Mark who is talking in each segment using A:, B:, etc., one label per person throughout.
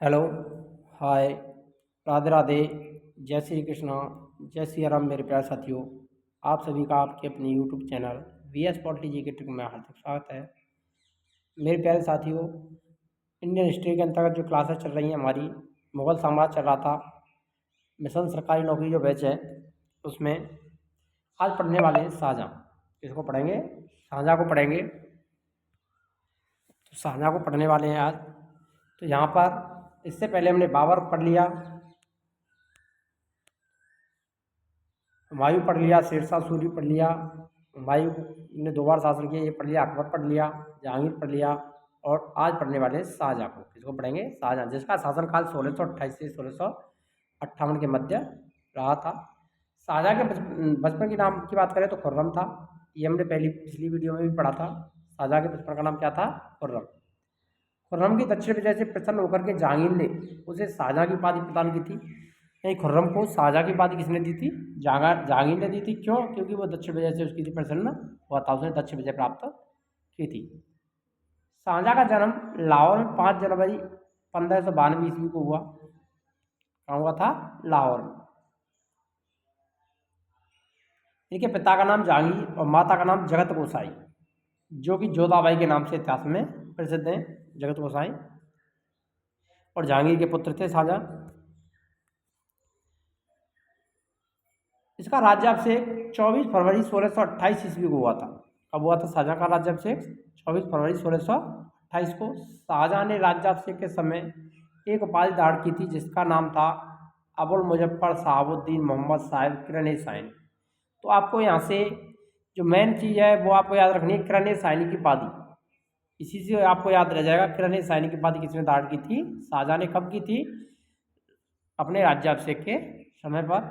A: Hello, हाय, राधे राधे, जय श्री कृष्णा, जय श्री राम मेरे प्यारे साथियों। आप सभी का आपके अपने YouTube channel V S polity G K trick में हार्दिक स्वागत है। मेरे प्यारे साथियों, इंडियन हिस्ट्री के अंतर्गत जो क्लासेस चल रही हैं हमारी, मुग़ल साम्राज्य चल रहा था, मिशन सरकारी नौकरी जो बैच है उसमें आज पढ़ने वाले हैं शाहजहाँ। इसको पढ़ेंगे, शाहजहाँ को पढ़ेंगे। तो शाहजहाँ को पढ़ने वाले हैं आज। तो यहाँ पर इससे पहले हमने बाबर पढ़ लिया, हुमायूं पढ़ लिया, शेरशाह सूरी पढ़ लिया, हुमायूं ने 2 बार शासन किया ये पढ़ लिया, अकबर पढ़ लिया, जहांगीर पढ़ लिया और आज पढ़ने वाले हैं शाहजहाँ को। किसको पढ़ेंगे? शाहजहाँ, जिसका शासनकाल 1628 से 1658 के मध्य रहा था। शाहजहाँ के बचपन के नाम की बात करें तो खुर्रम था। ये हमने पिछली वीडियो में भी पढ़ा था। शाहजहाँ के बचपन का नाम क्या था? खुर्रम। खुर्रम की दक्षिण विजय से प्रसन्न होकर के जहांगीर ने उसे शाहजहाँ की उपाधि प्रदान की थी। नहीं, खुर्रम को शाहजहाँ की उपाधि किसने दी थी? जहांगीर ने दी थी। क्यों? क्योंकि वो दक्षिण विजय से उसकी थी प्रसन्न हुआ था, उसने दक्षिण विजय प्राप्त की थी। शाहजहाँ का जन्म लाहौर में 5 जनवरी 1592 ईस्वी को हुआ। कहाँ हुआ था? लाहौर में। इनके पिता का नाम जहांगीर और माता का नाम जगत गोसाई, जो कि जोधाबाई के नाम से इतिहास में प्रसिद्ध हैं। जगत गोसाई और जहांगीर के पुत्र थे शाहजहाँ। इसका राज्याभिषेक 24 फरवरी 1628 ईस्वी को हुआ था। कब हुआ था शाहजहाँ का राज्याभिषेक? 24 फरवरी 1628 को। शाहजहाँ ने राज्याभिषेक के समय एक उपाधि धारण की थी जिसका नाम था अबुल मुजफ्फर शहाबुद्दीन मोहम्मद साहिब किरण साइनी। तो आपको यहाँ से जो मेन चीज़ है वो आपको याद रखनी है, किरण साइनी की उपाधि। इसी से आपको याद रह जाएगा किरण साइनी की उपाधि किसने धारण की थी? शाहजहाँ ने। कब की थी? अपने राज्याभिषेक के समय पर।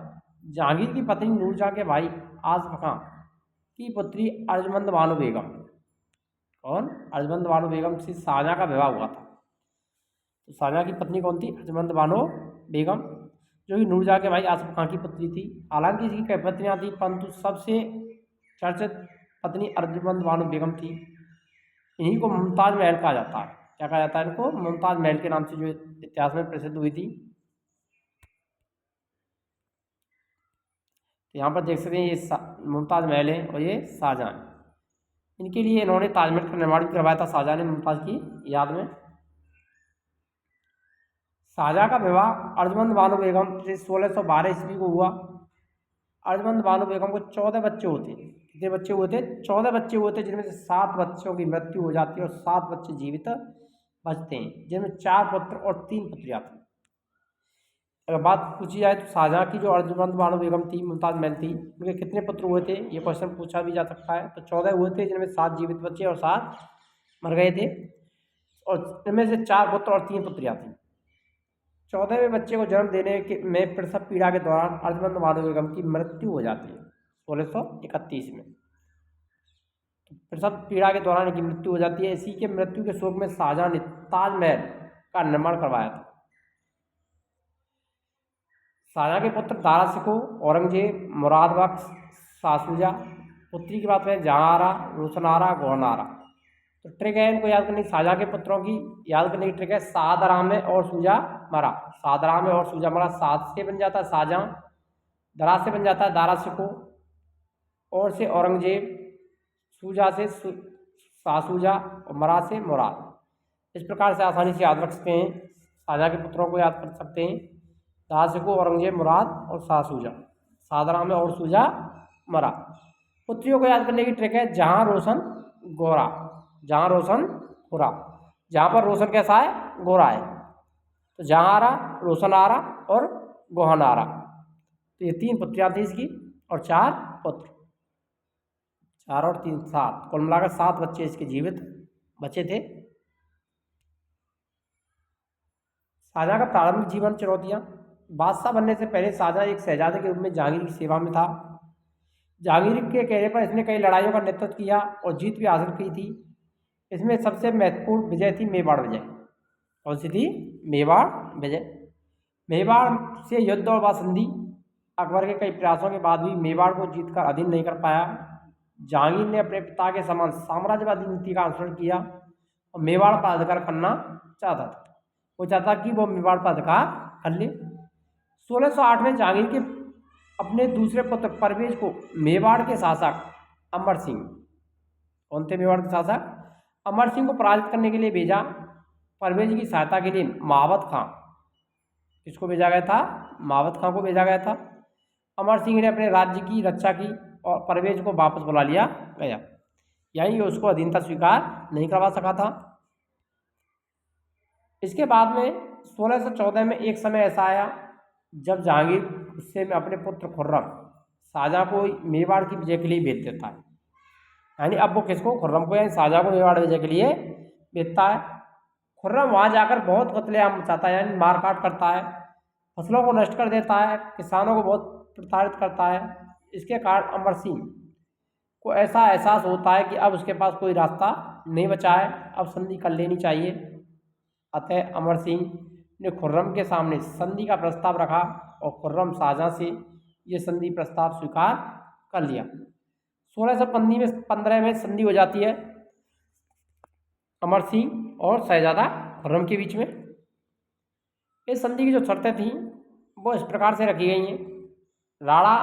A: जहांगीर की पत्नी नूरजहाँ के भाई आजम खां की पुत्री अर्जमंद बानो बेगम, और अर्जमंद बानो बेगम से शाहजहाँ का विवाह हुआ था। तो शाहजहाँ की पत्नी कौन थी? अर्जमंद बानो बेगम, जो कि नूरजहाँ के भाई आजम खां की पुत्री थी। हालांकि इसकी कई पत्नियां थी, परंतु सबसे चर्चित पत्नी अर्जमंद बानो बेगम थी। इन्हीं को मुमताज महल कहा जाता है। क्या कहा जाता है इनको? मुमताज महल के नाम से जो इतिहास में प्रसिद्ध हुई थी। तो यहाँ पर देख सकते हैं ये मुमताज़ महल है और ये शाहजहाँ। इनके लिए इन्होंने ताजमहल का निर्माण भी करवाया था शाहजहाँ ने, मुमताज़ की याद में। शाहजहाँ का विवाह अर्जमंद बानो बेगम से 1612 ईस्वी को हुआ। अर्जमंद बानो बेगम को 14 बच्चे होते। कितने बच्चे हुए थे? 14 बच्चे हुए थे, जिनमें से 7 बच्चों की मृत्यु हो जाती है और 7 बच्चे जीवित बचते हैं, जिनमें 4 पुत्र और 3 पुत्रियां थी। अगर बात पूछी जाए तो शाहजहाँ की जो अर्जुमंद बानो बेगम थी, मुमताज़ महल थी, उनके कितने पुत्र हुए थे? ये क्वेश्चन पूछा भी जा सकता है। तो 14 हुए थे, जिनमें 7 जीवित बचे और 7 मर गए थे, और इनमें से 4 पुत्र और 3 पुत्रियां थी। 14वें बच्चे को जन्म देने के में प्रसव पीड़ा के दौरान अर्जुमंद बानो बेगम की मृत्यु हो जाती है 1631 में। प्रसव पीड़ा के दौरान इनकी मृत्यु हो जाती है। इसी के मृत्यु के शोक में शाहजहाँ ने ताजमहल का निर्माण करवाया था। शाहजहाँ के पुत्र दारा शिकोह, औरंगजेब, मुराद बख्श, शाहशुजा। पुत्री की बात करें जहाँआरा, रोशनारा, गौहरनारा। तो ट्रिक है इनको याद करनी, शाहजहाँ के पुत्रों की याद करने की ट्रिक है। सादरा में और सूजा मरा, सादरा में और सूजा मरा। साद से बन जाता है शाहजहाँ, दरा से बन जाता है दारा शिकोह, और से औरंगजेब, सूजा से शाहशुजा और मरा से मुराद। इस प्रकार से आसानी से याद रख सकते हैं, शाहजहाँ के पुत्रों को याद कर सकते हैं। दारा शिकोह, औरंगजेब, मुराद और शाहशुजा। सादरा में और सूजा मरा। पुत्रियों को याद करने की ट्रिक है जहाँ रोशन गोरा, जहाँ रोशन गोरा। जहाँ पर रोशन कैसा है? गोरा है। तो जहाँआरा, रोशनारा और गोहनारा। तो ये 3 पुत्रियां थी इसकी और 4 पुत्र। 4 और 3 7, कुल मिलाकर 7 बच्चे इसके जीवित बचे थे। शाहजहाँ का प्रारंभिक जीवन चुनौतियाँ। बादशाह बनने से पहले शाहजहाँ एक शहजादे के रूप में जहांगीर की सेवा में था। जहांगीर के कहने पर इसने कई लड़ाइयों का नेतृत्व किया और जीत भी हासिल की थी। इसमें सबसे महत्वपूर्ण विजय थी मेवाड़ विजय। कौन सी थी? मेवाड़ विजय। मेवाड़ से युद्ध और बासंदी। अकबर के कई प्रयासों के बाद भी मेवाड़ को जीतकर अधीन नहीं कर पाया। जहांगीर ने अपने पिता के समान साम्राज्यवादी नीति का अनुसरण किया और मेवाड़ पर अधिकार करना चाहता था। वो चाहता कि वो मेवाड़ पर अधिकार कर ले। 1608 में जहांगीर के अपने दूसरे पुत्र परवेज को मेवाड़ के शासक अमर सिंह, कौन थे मेवाड़ के शासक? अमर सिंह को पराजित करने के लिए भेजा। परवेज की सहायता के लिए महावत खां, किसको भेजा गया था? महावत खां को भेजा गया था। अमर सिंह ने अपने राज्य की रक्षा की और परवेज को वापस बुला लिया गया, यानी उसको अधीनता स्वीकार नहीं करवा सका था। इसके बाद में 1614 में एक समय ऐसा आया जब जहांगीर गुस्से में अपने पुत्र खुर्रम शाहजहाँ को मेवाड़ की विजय के लिए भेज देता है। यानी अब वो किसको? खुर्रम को, यानी शाहजहाँ को मेवाड़ विजय के लिए भेजता है। खुर्रम वहाँ जाकर बहुत कत्लेआम मचाता है, यानी मारकाट करता है, फसलों को नष्ट कर देता है, किसानों को बहुत प्रताड़ित करता है। इसके कारण अमर सिंह को ऐसा एहसास होता है कि अब उसके पास कोई रास्ता नहीं बचा है, अब संधि कर लेनी चाहिए। अतः अमर सिंह ने खुर्रम के सामने संधि का प्रस्ताव रखा और खुर्रम शाहजहाँ से ये संधि प्रस्ताव स्वीकार कर लिया। 1615 में संधि हो जाती है अमर सिंह और शहजादा खुर्रम के बीच में। इस संधि की जो शर्तें थीं वो इस प्रकार से रखी गई हैं। राणा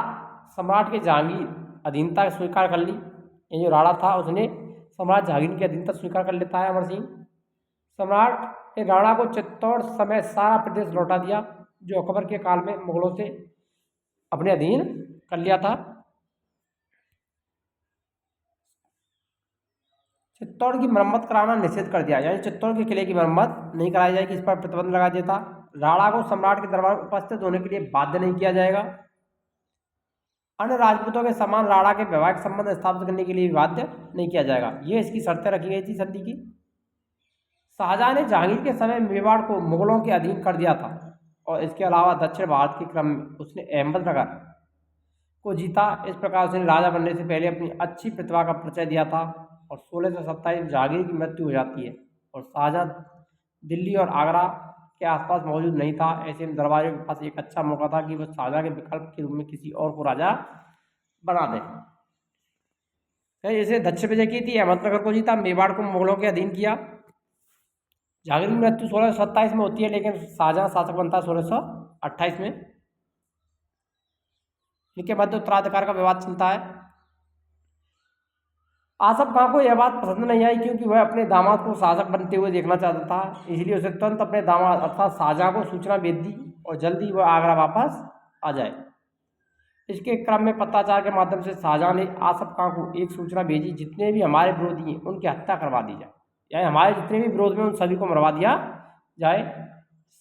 A: सम्राट के जहांगीर अधीनता स्वीकार कर ली। ये जो राणा था उसने सम्राट जहांगीर की अधीनता स्वीकार कर लेता है अमर सिंह। सम्राट ने राणा को चित्तौड़ समेत सारा प्रदेश लौटा दिया जो अकबर के काल में मुगलों से अपने अधीन कर लिया था। चित्तौड़ की मरम्मत कराना निषेध कर दिया, यानी चित्तौड़ के किले की मरम्मत नहीं कराई जाएगी, इस पर प्रतिबंध लगा दिया था। राणा को सम्राट के दरबार में उपस्थित होने के लिए बाध्य नहीं किया जाएगा। अन्य राजपूतों के समान राणा के वैवाहिक संबंध स्थापित करने के लिए बाध्य नहीं किया जाएगा, ये इसकी शर्तें रखी गई थी संधि की। शाहजहाँ ने जहांगीर के समय मेवाड़ को मुगलों के अधीन कर दिया था और इसके अलावा दक्षिण भारत के क्रम में उसने अहमदनगर को जीता। इस प्रकार उसने राजा बनने से पहले अपनी अच्छी प्रतिभा का परिचय दिया था। और 1627 में जहांगीर की मृत्यु हो जाती है और शाहजहाँ दिल्ली और आगरा के आसपास मौजूद नहीं था। ऐसे में दरबारियों के पास एक अच्छा मौका था कि वह शाहजहाँ के विकल्प के रूप में किसी और को राजा बना दें। जैसे दक्षिण विजय की थी, अहमदनगर को जीता, मेवाड़ को मुगलों के अधीन किया। जहांगीर की मृत्यु 1627 में होती है, लेकिन शाहजहाँ शासक बनता है 1628 में। इनके मध्य उत्तराधिकार का विवाद चलता है। आसफ खां को यह बात पसंद नहीं आई क्योंकि वह अपने दामाद को शासक बनते हुए देखना चाहता था, इसलिए उसे तुरंत अपने दामाद अर्थात शाहजहाँ को सूचना भेज दी और जल्दी वह आगरा वापस आ जाए। इसके क्रम में पत्राचार के माध्यम से शाहजहाँ ने आसफ खां को एक सूचना भेजी, जितने भी हमारे विरोधी हैं उनकी हत्या करवा दी जाए, यानी हमारे जितने भी विरोध में उन सभी को मरवा दिया जाए।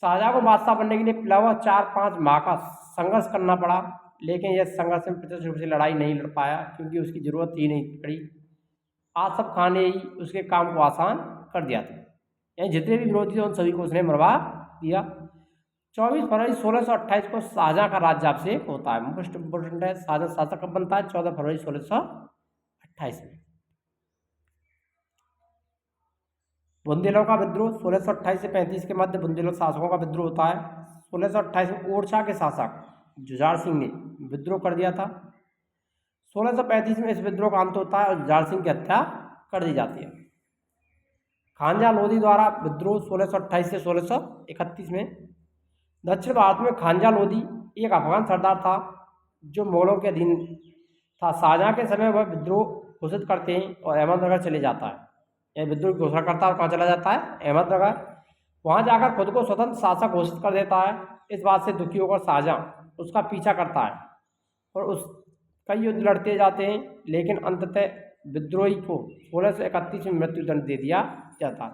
A: शाहजहाँ को बादशाह बनने के लिए लगभग 4-5 माह का संघर्ष करना पड़ा, लेकिन यह संघर्ष में प्रत्यक्ष रूप से लड़ाई नहीं लड़ पाया क्योंकि उसकी जरूरत ही नहीं पड़ी। आसफ खान ने ही उसके काम को आसान कर दिया था, यानी जितने भी विरोधी थे उन सभी को उसने मरवा दिया। 24 फरवरी 1628 को शाहजहाँ का राज्याभिषेक होता है। मोस्ट इम्पोर्टेंट है, शाहजहाँ शासक कब बनता है? 14 फरवरी 1628 में। बुंदेलों का विद्रोह 1628 से 35 के मध्य बुंदेलों शासकों का विद्रोह होता है। 1628 में ओरछा के शासक जुझार सिंह ने विद्रोह कर दिया था। 1635 में इस विद्रोह का अंत होता है और जुझार सिंह की हत्या कर दी जाती है। खांजा लोधी द्वारा विद्रोह 1628 से 1631 में। दक्षिण भारत में खांजा लोधी एक अफगान सरदार था जो मुगलों के अधीन था। शाहजहाँ के समय वह विद्रोह घोषित करते हैं और अहमदनगर चले जाता है। यह विद्रोह की घोषणा करता है और कहाँ चला जाता है? अहमदनगर। वहाँ जाकर खुद को स्वतंत्र शासक घोषित कर देता है। इस बात से दुखी होकर शाहजहाँ उसका पीछा करता है और उस कई युद्ध लड़ते जाते हैं, लेकिन अंततः विद्रोही को 1631 में मृत्युदंड दे दिया जाता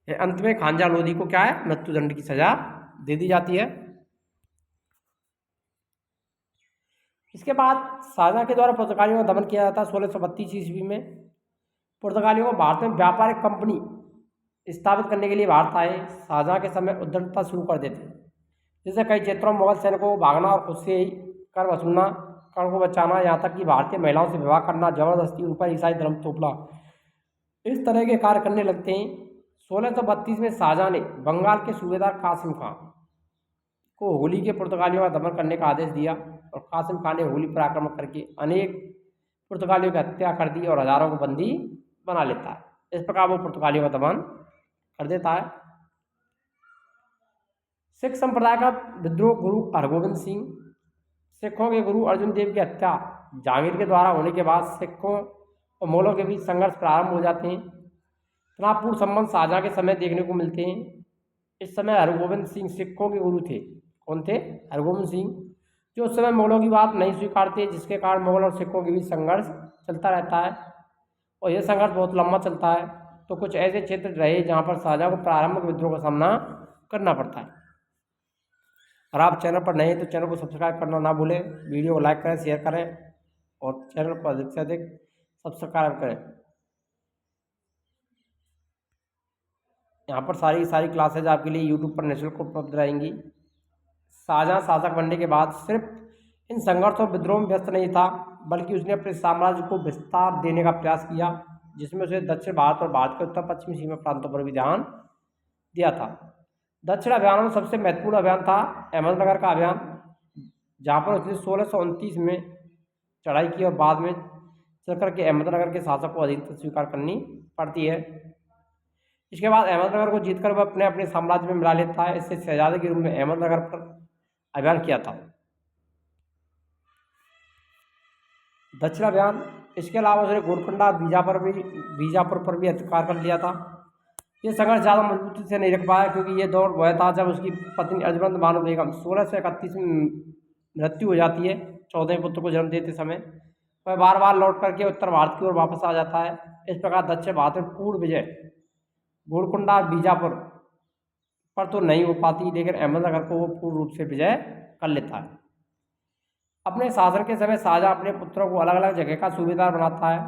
A: है। अंत में खांजा लोधी को क्या है? मृत्युदंड की सजा दे दी जाती है। इसके बाद शाहजहाँ के द्वारा पुर्तगालियों का दमन किया जाता है 1632 ईस्वी में। पुर्तगालियों को भारत में व्यापारिक कंपनी स्थापित करने के लिए भारत आए। शाहजहाँ के समय उद्दंडता शुरू कर देते, जैसे कई क्षेत्रों में मुगल सैनिकों को भागना और खुद से ही कर वसूलना, कर को बचाना, यहाँ तक कि भारतीय महिलाओं से विवाह करना, जबरदस्ती उन पर ईसाई धर्म थोपना, इस तरह के कार्य करने लगते हैं। 1632 में शाहजहाँ ने बंगाल के सूबेदार कासिम खां को होली के पुर्तगालियों का दमन करने का आदेश दिया और कासिम खान ने होली पर आक्रमण करके अनेक पुर्तगालियों की हत्या कर दी और हजारों को बंदी बना लेता है। इस प्रकार वो पुर्तगालियों का दमन कर देता है। सिख संप्रदाय का विद्रोह गुरु हरगोबिंद सिंह, सिखों के गुरु अर्जुन देव की हत्या जहांगीर के द्वारा होने के बाद सिखों और मुगलों के बीच संघर्ष प्रारंभ हो जाते हैं। तनावपूर्ण संबंध शाहजहां के समय देखने को मिलते हैं। इस समय हरगोबिंद सिंह सिखों के गुरु थे। कौन थे? हरगोबिंद सिंह, जो उस समय मुगलों की बात नहीं स्वीकारते, जिसके कारण मुगल और सिखों के बीच संघर्ष चलता रहता है और यह संघर्ष बहुत लंबा चलता है। तो कुछ ऐसे क्षेत्र रहे जहाँ पर शाहजहां को प्रारंभिक विद्रोह का सामना करना पड़ता है। अगर आप चैनल पर नए हैं तो चैनल को सब्सक्राइब करना ना भूलें, वीडियो को लाइक करें, शेयर करें और चैनल को अधिक से अधिक सब्सक्राइब करें। यहाँ पर सारी क्लासेज आपके लिए यूट्यूब पर निःशुल्क उपलब्ध रहेंगी। शाहजहां शासक बनने के बाद सिर्फ इन संघर्ष और विद्रोह में व्यस्त नहीं था, बल्कि उसने अपने साम्राज्य को विस्तार देने का प्रयास किया, जिसमें उसे दक्षिण भारत और भारत के उत्तर पश्चिमी सीमा प्रांतों पर भी ध्यान दिया था। दक्षिण अभियानों में सबसे महत्वपूर्ण अभियान था अहमदनगर का अभियान, जहाँ पर उसने 1629 में चढ़ाई की और बाद में चलकर के अहमदनगर के शासक को अधीनता स्वीकार करनी पड़ती है। इसके बाद अहमदनगर को जीतकर वह अपने अपने साम्राज्य में मिला लेता है। इससे शहजादे के रूप में अहमदनगर पर अभियान किया था। दक्षिण अभियान, इसके अलावा उसने गोलकुंडा बीजापुर पर भी अधिकार कर लिया था। ये संघर्ष ज़्यादा मजबूती से नहीं रख पाया, क्योंकि ये दौर वह था जब उसकी पत्नी अजमत बानो बेगम 1631 में मृत्यु हो जाती है। 14वें पुत्र को जन्म देते समय वह बार बार लौट करके उत्तर भारत की ओर वापस आ जाता है। इस प्रकार दक्षिण भारत में पूर्ण विजय गोलकुंडा बीजापुर पर तो नहीं हो पाती, लेकिन अहमदनगर को वो पूर्ण रूप से विजय कर लेता है। अपने शासन के समय शाहजहां अपने पुत्रों को अलग अलग जगह का सूबेदार बनाता है।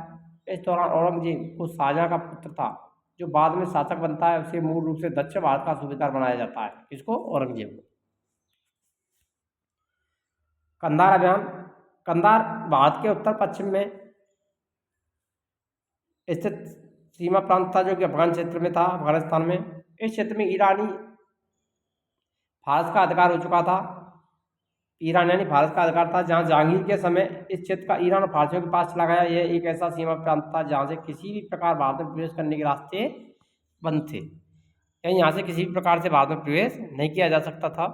A: इस दौरान औरंगजेब, वो शाहजहां का पुत्र था जो बाद में शासक बनता है, उसे मूल रूप से दक्षिण भारत का सूबेदार बनाया जाता है। इसको? औरंगजेब को। कंधार अभियान, कंधार भारत के उत्तर पश्चिम में स्थित सीमा प्रांत था, जो कि अफगान क्षेत्र में था, अफगानिस्तान में। इस क्षेत्र में ईरानी फारस का अधिकार हो चुका था। ईरान यानी फारस का अधिकार था, जहाँ जहांगीर के समय इस क्षेत्र का ईरान और फारसियों के पास चला गया। यह एक ऐसा सीमा प्रांत था जहाँ से किसी भी प्रकार भारत में प्रवेश करने के रास्ते बंद थे, यानी यहाँ से किसी भी प्रकार से भारत में प्रवेश नहीं किया जा सकता था।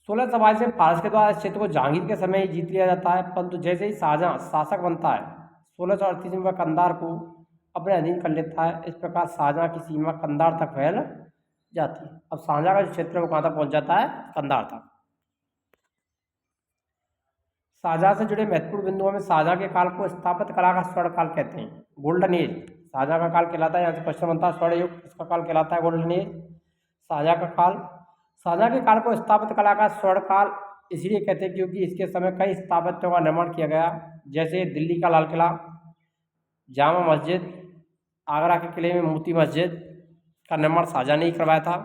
A: 1622 में फारस के द्वारा इस क्षेत्र को जहांगीर के समय ही जीत लिया जाता है, परंतु जैसे ही शाहजहां शासक बनता है 1638 में वह कंधार को अपने अधीन कर लेता है। इस प्रकार शाहजहां की सीमा कंधार तक फैल जाती है। अब शाहजहां का जो क्षेत्र है वो कहाँ तक पहुँच जाता है? कंधार तक। शाहजहां से जुड़े महत्वपूर्ण बिंदुओं में शाहजहां के काल को स्थापत्य कला का स्वर्ण काल कहते हैं, गोल्डन एज। शाहजहां का काल कहलाता है, यहाँ से क्वेश्चन बनता है, स्वर्ण युग इसका काल कहलाता है, गोल्डन एज। शाहजहां का काल, शाहजहां के काल को स्थापत्य कला का स्वर्ण काल इसलिए कहते हैं क्योंकि इसके समय कई स्थापत्यों का निर्माण किया गया, जैसे दिल्ली का लाल किला, जामा मस्जिद, आगरा के किले में मोती मस्जिद का निर्माण शाहजहां ने ही करवाया था।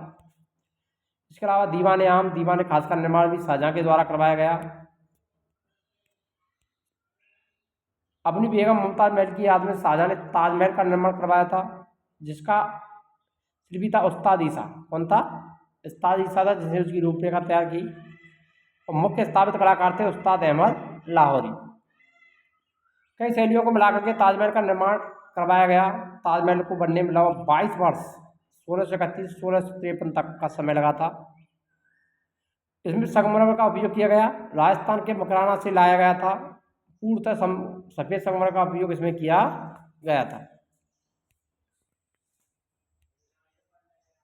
A: इसके अलावा दीवाने आम, दीवाने खास का निर्माण भी शाहजहां के द्वारा करवाया गया। अपनी बेगम मुमताज महल की याद में शाहजहां ने ताजमहल का निर्माण करवाया था, जिसका शिल्पी था उस्ताद ईसा। कौन था? उस्ताद ईसा था, जिसने उसकी रूपरेखा तैयार की। और मुख्य स्थापित कलाकार थे उस्ताद अहमद लाहौरी। कई शैलियों को मिलाकर के ताजमहल का निर्माण करवाया गया। ताजमहल को बनने में लगभग 22 वर्ष 1631 1653 तक का समय लगा था। इसमें संगमरमर का उपयोग किया गया, राजस्थान के मकराना से लाया गया था। पूर्णतः सफेद संगमरमर का उपयोग इसमें किया गया था।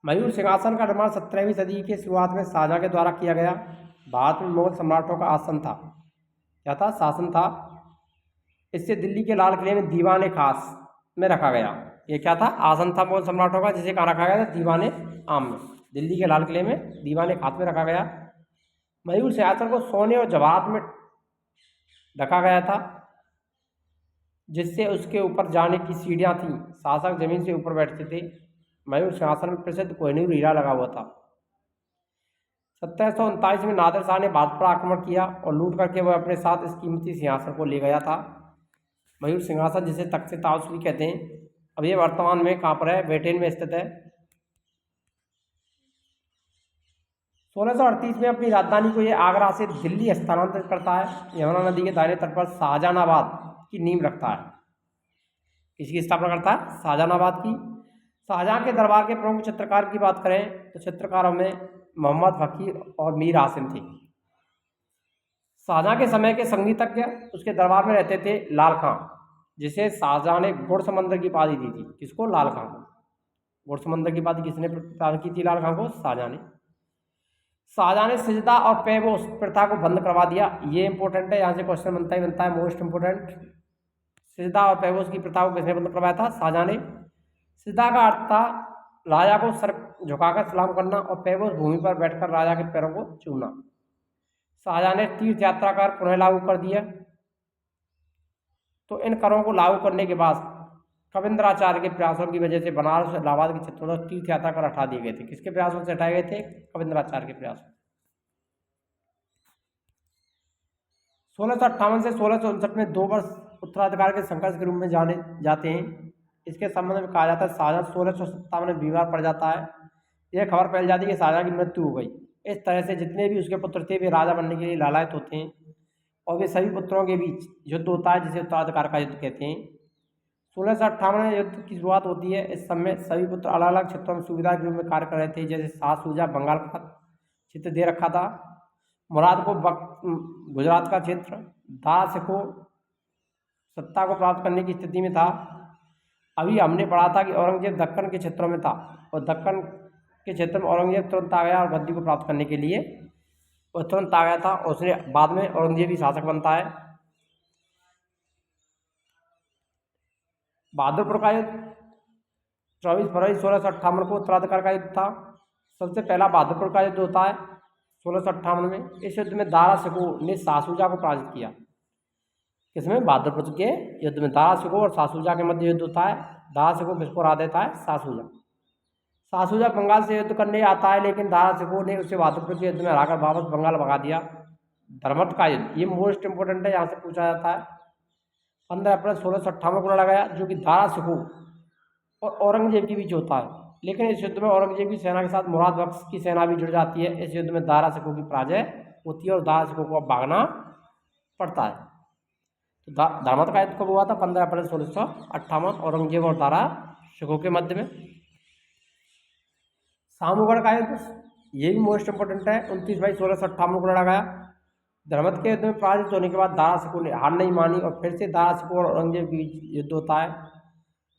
A: मयूर सिंहासन का निर्माण 17वीं सदी के शुरुआत में शाहजहां के द्वारा किया गया। भारत में मुगल सम्राटों का आसन था। क्या था? शासन था। इससे दिल्ली के लाल किले में दीवाने खास में रखा गया। ये क्या था? आसन था मुगल सम्राटों का, जिसे कहाँ रखा गया था? दीवाने आम में। दिल्ली के लाल किले में दीवाने खास में रखा गया। मयूर सिंहासन को सोने और जवाहरात में ढका गया था, जिससे उसके ऊपर जाने की सीढ़ियाँ थीं। शासक जमीन से ऊपर बैठते थे। मयूर सिंहासन में प्रसिद्ध कोहिनूर हीरा लगा हुआ था। 1739 में नादिर शाह ने भारत पर आक्रमण किया और लूट करके वह अपने साथ इस कीमती सिंहासन को ले गया था। मयूर सिंहासन, जिसे तख्त ताउस भी कहते हैं, अब ये वर्तमान में कहाँ पर है? ब्रिटेन में स्थित है। 1638 में अपनी राजधानी को ये आगरा से दिल्ली स्थानांतरित करता है। यमुना नदी के दाहिने तट पर शाहजहानाबाद की नींव रखता है। किसकी स्थापना करता है? शाहजहानाबाद की। शाहजहाँ के दरबार के प्रमुख चित्रकार की बात करें तो चित्रकारों में मोहम्मद फ़कीर और मीर हासिम थे। शाहजहाँ के समय के संगीतज्ञ उसके दरबार में रहते थे लाल खां, जिसे शाहजहाँ ने गुड़ समंदर की उपाधि दी थी। किसको? लाल खां को। गुड़ समंदर की उपाधि किसने प्रदान की थी लाल खां को? शाहजहाँ ने। शाहजहाँ ने सिजदा और पैबोस प्रथा को बंद करवा दिया। ये इंपॉर्टेंट है, यहाँ से क्वेश्चन बनता ही बनता है, मोस्ट इंपोर्टेंट। सिजदा और पैबोस की प्रथा को किसने बंद करवाया था? शाहजहाँ ने। सिजदा का अर्थ था राजा को सर झुकाकर सलाम करना और पैबोस भूमि पर बैठकर राजा के पैरों को चूमना। शाहजहाँ ने तीर्थ यात्रा कर पुनः लागू कर दिया। तो इन करों को लागू करने के बाद कविंद्राचार्य के प्रयासों की वजह से बनारस और इलाहाबाद के क्षेत्रों में तीर्थ यात्रा कर हटा दिए गए थे। किसके प्रयासों से हटाए गए थे? कविंद्राचार्य के प्रयासों। 1658 से 1659 में 2 वर्ष उत्तराधिकार के संघर्ष के रूप में जाने जाते हैं। इसके संबंध में कहा जाता है शाहजहाँ 1657 में बीमार पड़ जाता है। यह खबर फैल जाती है कि शाहजहाँ की मृत्यु हो गई। इस तरह से जितने भी उसके पुत्र थे वे राजा बनने के लिए लालायित होते हैं और वे सभी पुत्रों के बीच युद्ध होता है, जिसे उत्तराधिकार का युद्ध कहते हैं। 1658 में युद्ध की शुरुआत होती है। इस समय सभी पुत्र अलग अलग क्षेत्रों में सुविधा के रूप में कार्य कर रहे थे। जैसे शाह सूजा बंगाल का क्षेत्र दे रखा था, मुराद को गुजरात का क्षेत्र, दारा सिखो सत्ता को प्राप्त करने की स्थिति में था। अभी हमने पढ़ा था कि औरंगजेब दक्कन के क्षेत्रों में था और दक्कन के क्षेत्र में औरंगजेब तुरंत आ गया और गद्दी को प्राप्त करने के लिए वो तुरंत आ गया था और उसने बाद में औरंगजेब ही शासक बनता है। बहादुरपुर का युद्ध 24 फरवरी 1658 को उत्तराधिकार का युद्ध था। सबसे पहला बहादुरपुर का युद्ध होता है 1658 में। इस युद्ध में दारा सिकोह ने शाह सूजा को पराजित किया। किसमें? बहादुरपुर के युद्ध में दारा सिकोह और शाह सूजा के मध्य युद्ध होता है। दारा सिकोह किसको हरा देता है? शाह सूजा। शाह सूजा बंगाल से युद्ध करने आता है, लेकिन दारा सिकोह ने उसे बहादुरपुर के युद्ध में हराकर वापस बंगाल भगा दिया। धर्मत का युद्ध, ये मोस्ट इंपोर्टेंट है, यहाँ से पूछा जाता है। 15 अप्रैल 1658 को लड़ा गया, जो कि दारा सिकोह और औरंगजेब के बीच होता है। लेकिन इस युद्ध में औरंगजेब की सेना के साथ मुराद बख्श की सेना भी जुड़ जाती है। इस युद्ध में दारा सिकोह की पराजय होती है और दारा सिकोह को अब भागना पड़ता है। तो धर्मत का युद्ध कब हुआ था? 15 अप्रैल 1658, औरंगजेब और दारा सिकोह के मध्य में। सामूगढ़ का युद्ध, ये भी मोस्ट इंपोर्टेंट है, 29 मई 1658 को लड़ा गया। धर्मत के युद्ध में पराजित होने के बाद दारा सिकोह ने हार नहीं मानी और फिर से दारा सिकोह और औरंगजेब के बीच युद्ध होता है।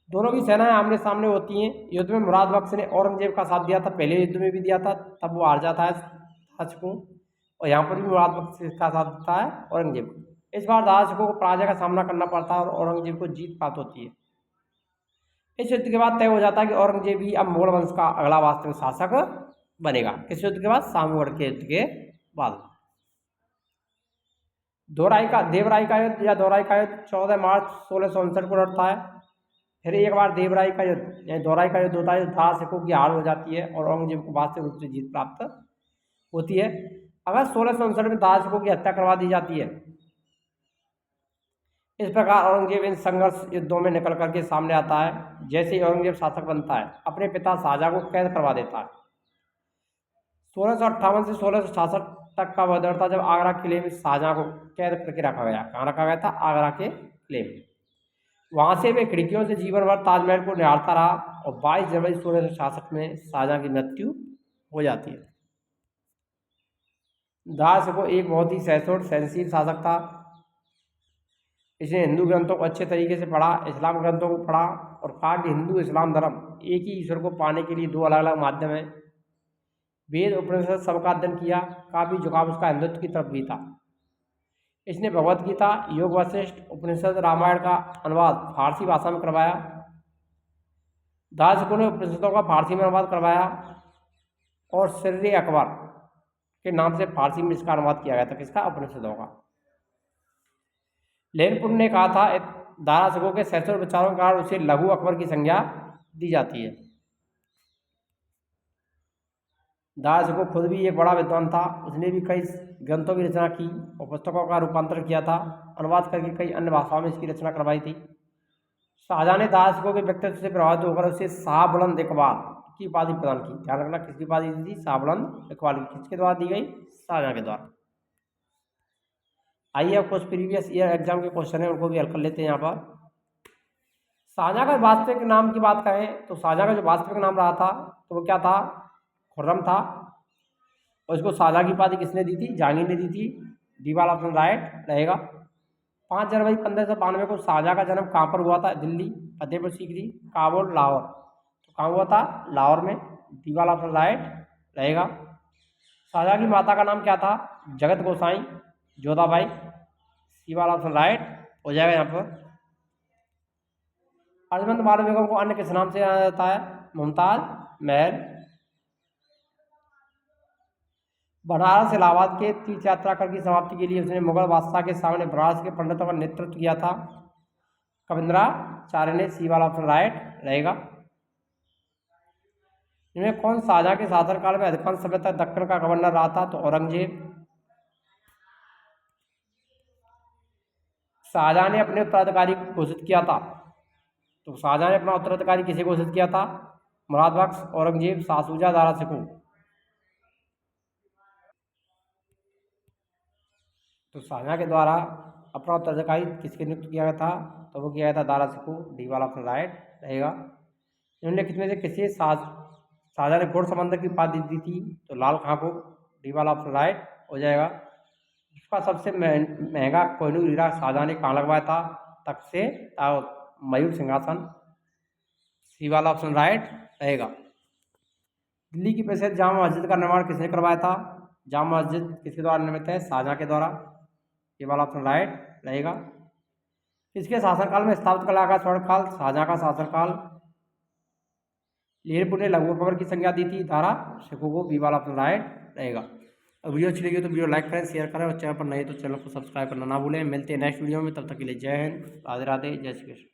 A: दोनों की सेनाएं आमने सामने होती हैं। युद्ध में मुराद बख्श ने औरंगजेब का साथ दिया था, पहले युद्ध में भी दिया था, तब वो हार जाता है दारा सिकोह, और यहाँ पर भी मुराद बख्श का साथ देता है औरंगजेब को। इस बार दारा सिकोह को पराजय का सामना करना पड़ता है और औरंगजेब को जीत प्राप्त होती है। इस युद्ध के बाद तय हो जाता है कि औरंगजेब ही अब मुगल वंश का अगला वास्तविक शासक बनेगा। किस युद्ध के बाद? सामूगढ़ के युद्ध के बाद। देवराई का युद्ध या दोराई का युद्ध 14 मार्च 1659 को लड़ता है। फिर एक बार देवराई का युद्ध यानी दोराई का युद्ध होता है। दारा सिकोह की हार हो जाती है और औरंगजेब को वास्तविक रूप से जीत प्राप्त होती है। अगस्त 1659 में दारा सिकोह की हत्या करवा दी जाती है। इस प्रकार औरंगजेब इन संघर्ष युद्धों में निकल करके सामने आता है। जैसे ही औरंगजेब शासक बनता है, अपने पिता शाहजहाँ को कैद करवा देता है। 1658 से 1666 तक का वह दौर था जब आगरा किले में शाहजहाँ को कैद करके रखा गया। कहाँ रखा गया था? आगरा के किले में। वहाँ से वे खिड़कियों से जीवन भर ताजमहल को निहारता रहा और 22 जनवरी 1666 में शाहजहाँ की मृत्यु हो जाती है। दारा सिकोह एक बहुत ही सहिष्णु सहनशील शासक था। इसने हिंदू ग्रंथों को अच्छे तरीके से पढ़ा, इस्लाम ग्रंथों को पढ़ा और कहा कि हिंदू इस्लाम धर्म एक ही ईश्वर को पाने के लिए 2 अलग अलग माध्यम हैं। वेद उपनिषद सबका अध्ययन किया, काफ़ी झुकाव उसका हिंदुत्व की तरफ भी था। इसने भगवत गीता, योग वशिष्ठ, उपनिषद, रामायण का अनुवाद फारसी भाषा में करवाया। दारा सिकोह ने उपनिषदों का फारसी में अनुवाद करवाया और सिर्रे अकबर के नाम से फारसी में इसका अनुवाद किया गया था। किसका? उपनिषदों का। लेनपुर ने कहा था दारा सिकोह के सैकड़ों विचारों के कारण उसे लघु अकबर की संज्ञा दी जाती है। दारा सिकोह खुद भी एक बड़ा विद्वान था। उसने भी कई ग्रंथों की रचना की और पुस्तकों का रूपांतर किया था, अनुवाद करके कई अन्य भाषाओं में इसकी रचना करवाई थी। शाहजहाँ ने दारा सिकोह के व्यक्तित्व से प्रभावित होकर उसे शाह बुलंद इकबाल की उपाधि प्रदान की। ध्यान रखना, किसकी उपाधि दी थी? शाह बुलंद इकबाल की। किसके द्वारा दी गई? शाहजहाँ के द्वारा। आइए अब कुछ प्रीवियस ईयर एग्जाम के क्वेश्चन है, उनको भी हल कर लेते हैं। यहाँ पर शाहजहाँ का वास्तविक नाम की बात करें तो शाहजहाँ का जो वास्तविक नाम रहा था तो वो क्या था, खुर्रम था। और इसको शाहजहाँ की उपाधि किसने दी थी, जहांगीर ने दी थी। डी वाला ऑप्शन राइट रहेगा। 5 जनवरी 1592 को शाहजहाँ का जन्म कहाँ पर हुआ था, दिल्ली, फतेहपुर सीकरी, काबुल, लाहौर। तो कहाँ हुआ था, लाहौर में। डी वाला ऑप्शन राइट रहेगा। शाहजहाँ की माता का नाम क्या था, जगत गोसाई, जोधाबाई। सी वाला ऑप्शन राइट हो जाएगा यहाँ पर। अर्जमंद मालू बेगम को अन्य किस नाम से जाना जाता है, मुमताज महल। बनारस इलाहाबाद के तीर्थ यात्रा कर की समाप्ति के लिए उसने मुगल बादशाह के सामने बनारस के पंडितों का नेतृत्व किया था, कविंद्राचार्य ने। सी वाला ऑप्शन राइट रहेगा। इनमें कौन शाहजहाँ के शासनकाल में अधिकांश समय तक दक्कन का गवर्नर रहा था, तो औरंगजेब। शाहजहाँ ने अपने उत्तराधिकारी को घोषित किया था, तो शाहजहाँ ने अपना उत्तराधिकारी किसे घोषित किया था, मुराद बख्श, औरंगजेब, शाहसूजा, दारा शिकोह। तो शाहजहाँ के द्वारा अपना उत्तराधिकारी किसके नियुक्त किया गया था, तो वो किया गया था दारा शिकोह। डी वाला ऑप्शन राइट रहेगा। निम्नलिखित में से किसे शाहजहाँ ने घोड़ समंदर की उपाधि दी थी, तो लाल खां को। डी वाला ऑप्शन राइट हो जाएगा। उसका सबसे महंगा कोहिनूर हीरा शाहजहाँ ने कहाँ लगवाया था, तख्त से मयूर सिंहासन। सी वाला ऑप्शन राइट रहेगा। दिल्ली की प्रसिद्ध जामा मस्जिद का निर्माण किसने करवाया था, जामा मस्जिद किसके द्वारा निर्मित है, शाहजहाँ के द्वारा। ये वाला ऑप्शन राइट रहेगा। किसके शासनकाल में स्थापित कला का स्वर्णकाल, शाहजहाँ का शासनकाल। लीरपुर ने लघु अकबर की संज्ञा दी थी, दारा शिकोह को। बी वाला ऑप्शन राइट रहेगा। और वीडियो अच्छी लगी तो वीडियो लाइक करें, शेयर करें, और चैनल पर नहीं तो चैनल को सब्सक्राइब करना ना भूलें। मिलते हैं नेक्स्ट वीडियो में, तब तक के लिए जय हिंद, राधे राधे, जय श्री कृष्ण।